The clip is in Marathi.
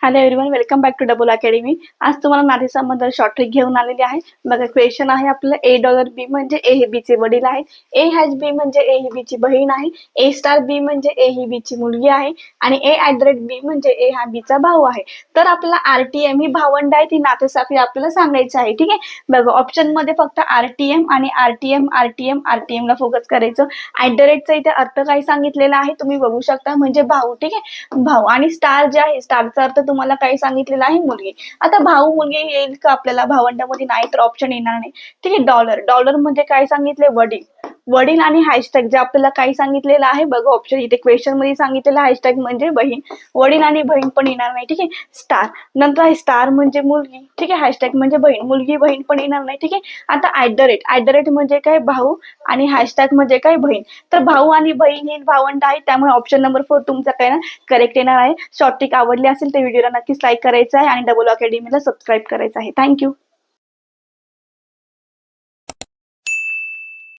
Hello everyone, welcome back to Double Academy. आज तुम्हाला नातेसंबंध शॉर्ट ट्रिक घेऊन आलेली आहे. बघा, क्वेश्चन आहे आपलं $A, B म्हणजे A हे B चे वडील आहेत. A म्हणजे A ही B ची बहीण आहे. A*B म्हणजे A ही B ची मुलगी आहे आणि A@B म्हणजे A हा B चा भाऊ आहे. तर आपल्याला RTM ही भावंड आहे, ती नातेसाखळी आपल्याला सांगायची आहे. ठीक आहे, बघा ऑप्शन मध्ये फक्त RTM आणि RTM ला फोकस करायचं. @चा इथे अर्थ काय सांगितलेला आहे तुम्ही बघू शकता, म्हणजे भाऊ. ठीक आहे, भाऊ. आणि स्टार जे आहे, स्टारचा अर्थ तुम्हाला काय सांगितलेला आहे, मुलगी. आता भाऊ मुलगी येईल का आपल्याला भावंडामध्ये? नाही, तर ऑप्शन येणार नाही. ठीक आहे, डॉलर मध्ये काय सांगितले, वडील. वडील आणि हॅशटॅग जे आपल्याला काय सांगितलेलं आहे, बघा ऑप्शन इथे क्वेश्चन मध्ये सांगितलेलं हॅशटॅग म्हणजे बहीण. वडील आणि बहीण पण येणार नाही. ठीक आहे, स्टार. नंतर आहे स्टार म्हणजे मुलगी. ठीक आहे, हॅशटॅग म्हणजे बहीण. मुलगी बहीण पण येणार नाही. ठीक आहे, आता @, म्हणजे काय, भाऊ. आणि हॅशटॅग म्हणजे काय, बहीण. तर भाऊ आणि बहीण ही भावंड आहे, त्यामुळे ऑप्शन नंबर 4 तुमचा काय ना करेक्ट येणार आहे. शॉर्ट ट्रिक आवडली असेल तर व्हिडिओला नक्कीच लाईक करायचं आहे आणि डबल अकॅडमीला सबस्क्राईब करायचं आहे. थँक्यू.